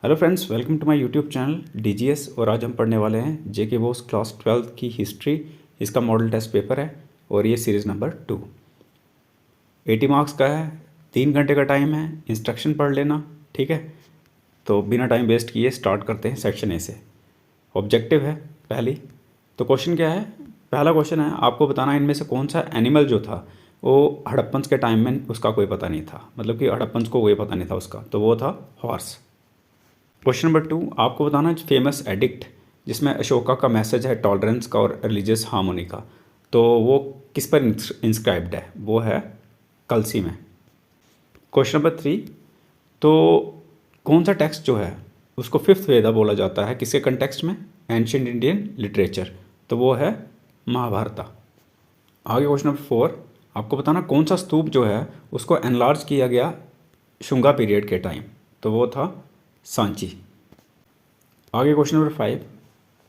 Hello friends, welcome to my YouTube channel DGS. और आज हम पढ़ने वाले हैं जेके बोस क्लास 12 की हिस्ट्री। इसका मॉडल टेस्ट पेपर है और ये सीरीज़ नंबर 2 80 मार्क्स का है। 3 घंटे का टाइम है। इंस्ट्रक्शन पढ़ लेना, ठीक है। तो बिना टाइम वेस्ट किए स्टार्ट करते हैं सेक्शन ए से। ऑब्जेक्टिव है पहली। तो क्वेश्चन क्या है? पहला क्वेश्चन है, आपको बताना इनमें से कौन सा एनिमल जो था वो हड़प्पन्स के टाइम में उसका कोई पता नहीं था, मतलब कि हड़प्पन्स को कोई पता नहीं था उसका, तो वो था हॉर्स। क्वेश्चन नंबर 2, आपको बताना फेमस एडिक्ट जिसमें अशोका का मैसेज है टॉलरेंस का और रिलीजियस हार्मोनी का, तो वो किस पर इंस्क्राइब्ड है? वो है कलसी में। क्वेश्चन नंबर 3, तो कौन सा टेक्स्ट जो है उसको फिफ्थ वेदा बोला जाता है, किसके कंटेक्स्ट में? एंशियंट इंडियन लिटरेचर, तो वो है महाभारत। आगे क्वेश्चन नंबर 4, आपको बताना कौन सा स्तूप जो है उसको एनलार्ज किया गया शुंगा पीरियड के टाइम, तो वो था सांची। आगे क्वेश्चन नंबर 5,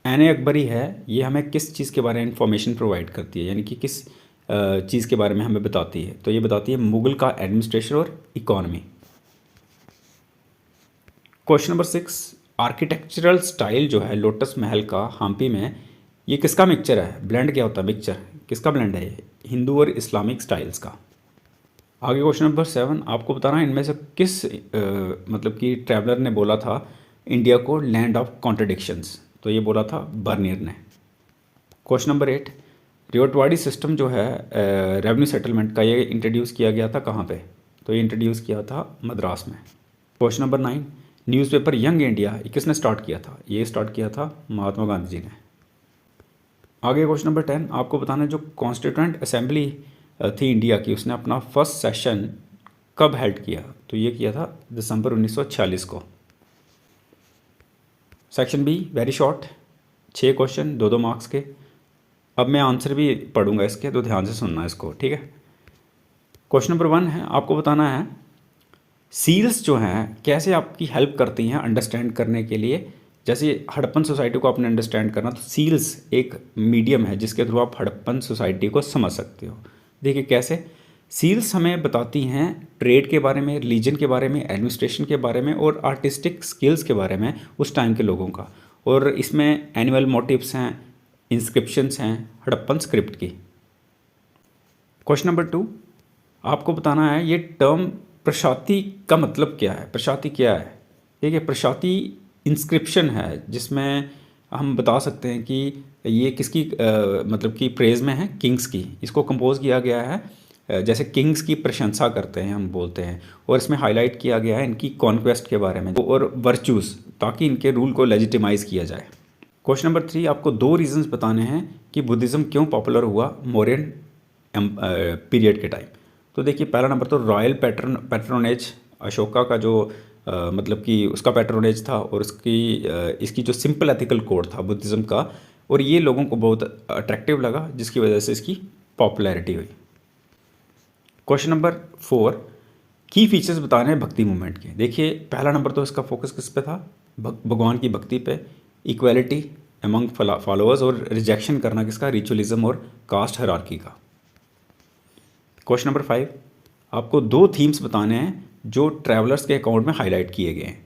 एन ए अकबरी है, ये हमें किस चीज़ के बारे में इंफॉर्मेशन प्रोवाइड करती है, यानी कि किस चीज़ के बारे में हमें बताती है? तो ये बताती है मुगल का एडमिनिस्ट्रेशन और economy. Question number 6, architectural style जो है लोटस महल का हम्पी में, ये किसका मिक्सचर है? ब्लेंड क्या होता है? मिक्सचर। किसका ब्लेंड है ये? हिंदू और इस्लामिक स्टाइल्स का। आगे क्वेश्चन नंबर 7, आपको बताना है इनमें से किस मतलब कि ट्रैवलर ने बोला था इंडिया को लैंड ऑफ कॉन्ट्रडिक्शंस, तो ये बोला था बर्नियर ने। क्वेश्चन नंबर 8, रियोटवाड़ी सिस्टम जो है रेवेन्यू सेटलमेंट का, ये इंट्रोड्यूस किया गया था कहाँ पे? तो ये इंट्रोड्यूस किया था मद्रास में। Question number 9, newspaper young India ये किसने स्टार्ट किया था? ये स्टार्ट किया था महात्मा गांधी जी ने। आगे क्वेश्चन नंबर 10, आपको बताना है जो कॉन्स्टिट्यूएंट असेंबली थी इंडिया की, उसने अपना फर्स्ट सेशन कब हेल्ड किया? तो ये किया था दिसंबर 1946 को। Section be very short, 6 question 2-2 marks के। अब मैं आंसर भी पढ़ूंगा इसके, तो ध्यान से सुनना इसको, ठीक है। क्वेश्चन नंबर 1 है, आपको बताना है सील्स जो हैं कैसे आपकी हेल्प करती हैं अंडरस्टैंड करने के लिए। जैसे हड़प्पन सोसाइटी को आपने अंडरस्टैंड करना, तो सील्स एक मीडियम है जिसके थ्रू आप हड़प्पन सोसाइटी को समझ सकते हो। देखिए कैसे सील्स हमें बताती हैं ट्रेड के बारे में, रिलीजन के बारे में, एडमिनिस्ट्रेशन के बारे में और आर्टिस्टिक स्किल्स के बारे में उस टाइम के लोगों का। और इसमें एनिमल मोटिव्स हैं, इंस्क्रिप्शंस हैं हड़प्पन स्क्रिप्ट की। क्वेश्चन नंबर 2, आपको बताना है ये टर्म प्रशाति का मतलब क्या है? प्रशाति क्या है? ठीक है, प्रशाति इंस्क्रिप्शन है जिसमें हम बता सकते हैं कि ये किसकी मतलब कि प्रेज में है, किंग्स की। इसको कंपोज किया गया है जैसे किंग्स की प्रशंसा करते हैं हम बोलते हैं, और इसमें हाईलाइट किया गया है इनकी कॉन्क्वेस्ट के बारे में और वर्चूज़, ताकि इनके रूल को लेजिटिमाइज़ किया जाए। क्वेश्चन नंबर 3, आपको 2 रीजंस बताने हैं कि बुद्धिज़्म क्यों पॉपुलर हुआ मौर्यन पीरियड के टाइम। तो देखिए पहला नंबर तो रॉयल पैट्रोनेज, अशोका का जो मतलब कि उसका पैट्रोनेज था, और इसकी जो सिंपल एथिकल कोड था बुद्धिज़्म का, और ये लोगों को बहुत अट्रैक्टिव लगा जिसकी वजह से इसकी पॉपुलैरिटी हुई। क्वेश्चन नंबर 4, की फीचर्स बताने हैं भक्ति मूवमेंट के। देखिए पहला नंबर तो इसका फोकस किस पे था? भगवान की भक्ति पे, इक्वलिटी अमंग फॉलोअर्स, और रिजेक्शन करना किसका? रिचुअलिज्म और कास्ट हायरार्की का। क्वेश्चन नंबर 5, आपको 2 थीम्स बताने हैं जो ट्रैवलर्स के अकाउंट में हाईलाइट किए गए हैं।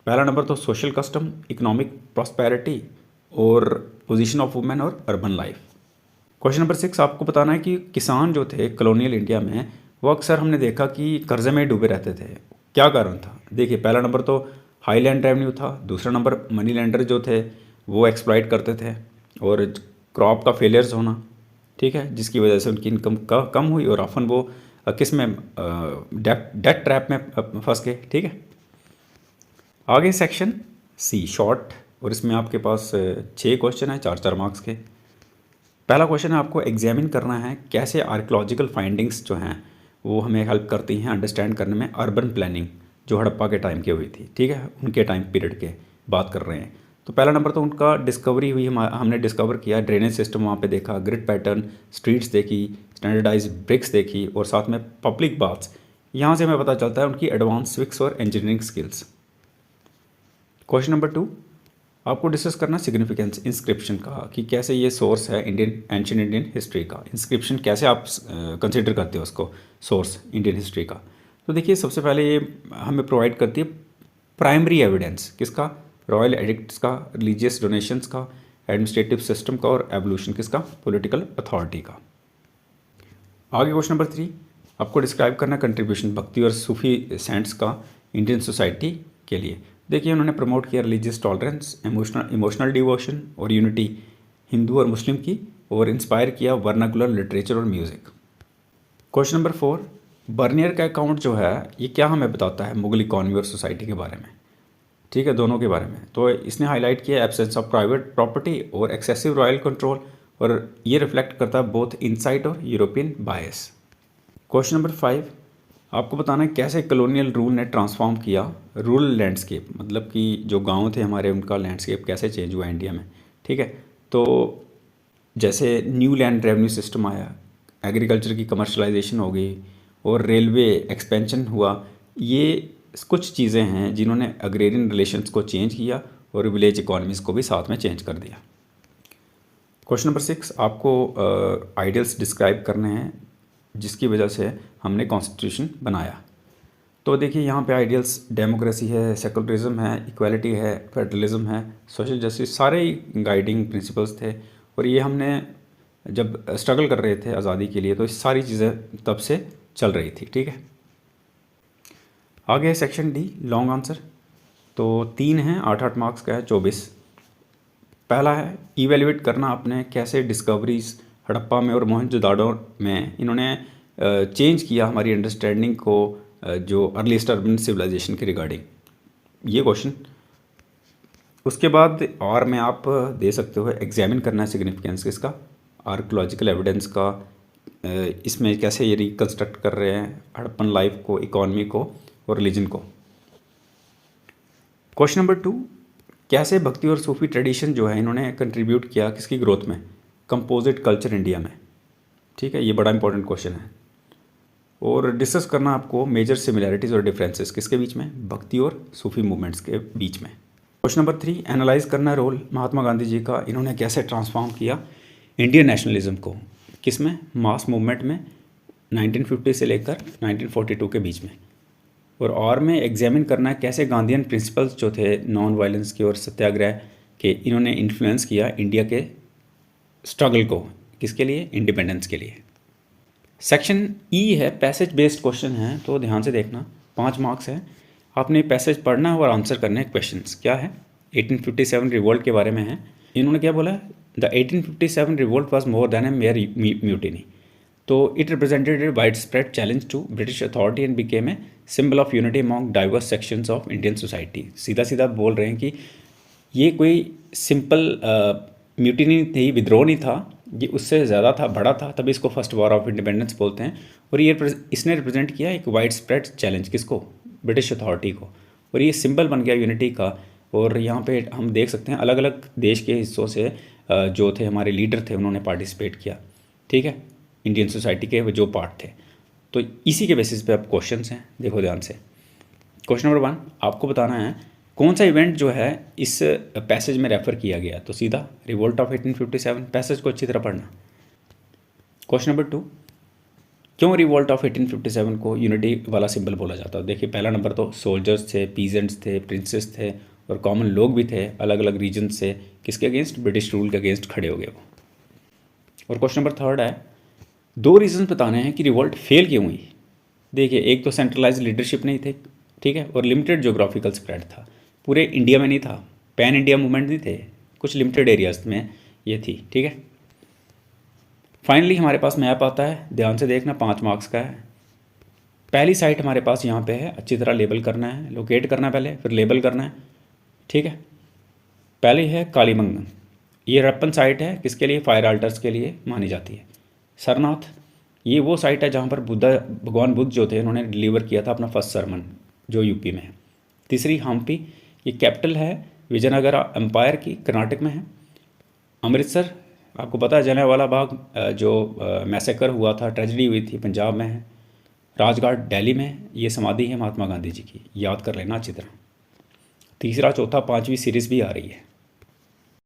पहला नंबर तो सोशल कस्टम, इकोनॉमिक प्रॉस्पेरिटी और पोजीशन ऑफ वुमेन और अर्बन लाइफ। क्वेश्चन नंबर 6, आपको बताना है कि किसान जो थे कॉलोनियल इंडिया में, वो अक्सर हमने देखा कि कर्जे में डूबे रहते थे। क्या कारण था? देखिए पहला नंबर तो हाई लैंड रेवेन्यू था, दूसरा नंबर मनी लैंडर जो थे वो एक्सप्लॉइट करते थे, और क्रॉप का फेलियर्स होना, ठीक है, जिसकी वजह से उनकी इनकम कम हुई, और ऑफन वो किस में डेट ट्रैप में फंस गए, ठीक है। आगे सेक्शन सी शॉर्ट, और इसमें आपके पास 6 क्वेश्चन है 4-4 मार्क्स के। पहला क्वेश्चन है, आपको एग्जामिन करना है कैसे आर्कियोलॉजिकल फाइंडिंग्स जो हैं वो हमें हेल्प करती हैं अंडरस्टैंड करने में अर्बन प्लानिंग जो हड़प्पा के टाइम की हुई थी, ठीक है, उनके टाइम पीरियड के बात कर रहे हैं। तो पहला नंबर तो उनका डिस्कवरी हुई, हमने डिस्कवर किया ड्रेनेज सिस्टम वहाँ पे देखा, ग्रिड पैटर्न, स्ट्रीट्स देखी, स्टैंडर्डाइज ब्रिक्स देखी, और साथ में पब्लिक बाथ्स। यहाँ से हमें पता चलता है उनकी एडवांस सिविक्स और इंजीनियरिंग स्किल्स। क्वेश्चन नंबर 2, आपको डिस्कस करना सिग्निफिकेंस इंस्क्रिप्शन का, कि कैसे ये सोर्स है इंडियन एंशिएंट इंडियन हिस्ट्री का। इंस्क्रिप्शन कैसे आप कंसिडर करते हो उसको सोर्स इंडियन हिस्ट्री का? तो देखिए सबसे पहले ये हमें प्रोवाइड करती है प्राइमरी एविडेंस किसका? रॉयल एडिक्ट्स का, रिलीजियस डोनेशंस का, एडमिनिस्ट्रेटिव सिस्टम का, और एवोल्यूशन किसका? पॉलिटिकल अथॉरिटी का। आगे क्वेश्चन नंबर 3, आपको डिस्क्राइब करना कंट्रीब्यूशन भक्ति और सूफी सेंट्स का इंडियन सोसाइटी के लिए। देखिए उन्होंने प्रमोट किया रिलीजियस टॉलरेंस, इमोशनल डिवोशन और यूनिटी हिंदू और मुस्लिम की, और इंस्पायर किया वर्नाकुलर लिटरेचर और म्यूज़िक। क्वेश्चन नंबर 4, बर्नियर का अकाउंट जो है ये क्या हमें बताता है मुगल इकॉनमी और सोसाइटी के बारे में? ठीक है, दोनों के बारे में। तो इसने हाईलाइट किया एब्सेंस ऑफ प्राइवेट प्रॉपर्टी और एक्सेसिव रॉयल कंट्रोल, और ये रिफ्लेक्ट करता है बोथ इनसाइट और यूरोपियन बायस। क्वेश्चन नंबर 5, आपको बताना है कैसे कॉलोनियल रूल ने ट्रांसफॉर्म किया रूरल लैंडस्केप, मतलब कि जो गांव थे हमारे उनका लैंडस्केप कैसे चेंज हुआ इंडिया में। ठीक है, तो जैसे न्यू लैंड रेवेन्यू सिस्टम आया, एग्रीकल्चर की कमर्शलाइजेशन हो गई, और रेलवे एक्सपेंशन हुआ, ये कुछ चीज़ें हैं जिन्होंने अग्रेरियन रिलेशंस को चेंज किया और विलेज इकोनॉमीज़ को भी साथ में चेंज कर दिया। क्वेश्चन नंबर 6, आपको आइडियल्स डिस्क्राइब करने हैं जिसकी वजह से हमने कॉन्स्टिट्यूशन बनाया। तो देखिए यहाँ पे आइडियल्स डेमोक्रेसी है, सेकुलरिज्म है, इक्वालिटी है, फेडरलिज्म है, सोशल जस्टिस, सारे ही गाइडिंग प्रिंसिपल्स थे, और ये हमने जब स्ट्रगल कर रहे थे आज़ादी के लिए तो सारी चीज़ें तब से चल रही थी। ठीक है, आगे है सेक्शन डी, लॉन्ग आंसर। तो 3 हैं, 8-8 मार्क्स का है, 24। पहला है इवेल्युएट करना आपने कैसे डिस्कवरीज हड़प्पा में और मोहनजोदाड़ो में इन्होंने चेंज किया हमारी अंडरस्टैंडिंग को जो अर्लीस्ट अर्बन सिविलाइजेशन के रिगार्डिंग, ये क्वेश्चन। उसके बाद और में आप दे सकते हो एग्जामिन करना है सिग्निफिकेंस किसका, आर्कोलॉजिकल एविडेंस का, इसमें कैसे ये रिकन्स्ट्रक्ट कर रहे हैं हड़प्पन लाइफ को, इकॉनमी को और रिलीजन को। क्वेश्चन नंबर 2, कैसे भक्ति और सूफी ट्रेडिशन जो है इन्होंने कंट्रीब्यूट किया किसकी ग्रोथ में, कंपोजिट कल्चर इंडिया में। ठीक है, ये बड़ा इंपॉर्टेंट क्वेश्चन है। और डिस्कस करना आपको मेजर सिमिलैरिटीज़ और डिफरेंसेस किसके बीच में, भक्ति और सूफी मूवमेंट्स के बीच में। क्वेश्चन नंबर 3, एनालाइज करना रोल महात्मा गांधी जी का, इन्होंने कैसे ट्रांसफॉर्म किया इंडियन नेशनलिज्म को, किसमें, मास मूवमेंट में 1950 से लेकर 1942 के बीच में। और में एग्जामिन करना है कैसे गांधीयन प्रिंसिपल्स जो थे नॉन वायलेंस के और सत्याग्रह के, इन्होंने इन्फ्लुएंस किया इंडिया के स्ट्रगल को, किसके लिए, इंडिपेंडेंस के लिए। सेक्शन ई है, पैसेज बेस्ड क्वेश्चन है, तो ध्यान से देखना, 5 मार्क्स है, आपने पैसेज पढ़ना है और आंसर करने हैं। क्वेश्चंस क्या है, 1857 रिवोल्ट के बारे में है। इन्होंने क्या बोला, the 1857 revolt was more than a mere mutiny, so it represented a widespread challenge to British authority and became a symbol of unity among diverse sections of Indian society. सीधा सीधा बोल रहे हैं कि ये कोई सिंपल म्यूटिनी नहीं, विद्रोह नहीं था, ये उससे ज़्यादा था, बड़ा था, तभी इसको फर्स्ट वॉर ऑफ इंडिपेंडेंस बोलते हैं। और ये इसने रिप्रेजेंट किया एक वाइड स्प्रेड चैलेंज किसको, ब्रिटिश अथॉरिटी को, और ये सिंबल बन गया यूनिटी का। और यहाँ पे हम देख सकते हैं अलग अलग देश के हिस्सों से जो थे हमारे लीडर थे उन्होंने पार्टिसिपेट किया। ठीक है, इंडियन सोसाइटी के जो पार्ट थे, तो इसी के बेसिस पे अब क्वेश्चंस हैं, देखो ध्यान से। क्वेश्चन नंबर 1, आपको बताना है कौन सा इवेंट जो है इस पैसेज में रेफर किया गया, तो सीधा रिवोल्ट ऑफ 1857, पैसेज को अच्छी तरह पढ़ना। क्वेश्चन नंबर 2, क्यों रिवोल्ट ऑफ 1857 को यूनिटी वाला सिंबल बोला जाता है। देखिए पहला नंबर तो सोल्जर्स थे, पीजेंट्स थे, प्रिंसेस थे और कॉमन लोग भी थे अलग अलग रीजन से, किसके अगेंस्ट, ब्रिटिश रूल के अगेंस्ट खड़े हो गए वो। और क्वेश्चन नंबर 3 है, 2 रीज़न बताने हैं कि रिवोल्ट फेल क्यों हुई। देखिए एक तो सेंट्रलाइज लीडरशिप नहीं थे, ठीक है, और लिमिटेड जोग्राफिकल स्प्रेड था, पूरे इंडिया में नहीं था, पैन इंडिया मूवमेंट नहीं थे, कुछ लिमिटेड एरियाज में ये थी। ठीक है, फाइनली हमारे पास मैप आता है, ध्यान से देखना, 5 मार्क्स का है। पहली साइट हमारे पास यहाँ पे है, अच्छी तरह लेबल करना है, लोकेट करना है पहले, फिर लेबल करना है। ठीक है, पहली है कालीबंगन, ये हड़प्पन साइट है, किसके लिए, फायर आल्टर्स के लिए मानी जाती है। सरनाथ, ये वो साइट है जहाँ पर भगवान बुद्ध जो थे उन्होंने डिलीवर किया था अपना फर्स्ट सरमन, जो यूपी में है। तीसरी हम्पी, ये कैपिटल है विजयनगर एम्पायर की, कर्नाटक में है। अमृतसर, आपको पता है जलियांवाला बाग जो मैसेकर हुआ था, ट्रेजेडी हुई थी, पंजाब में है। राजघाट दिल्ली में, ये समाधि है महात्मा गांधी जी की, याद कर लेना अच्छी तरह। तीसरा, चौथा, 5वीं सीरीज़ भी आ रही है।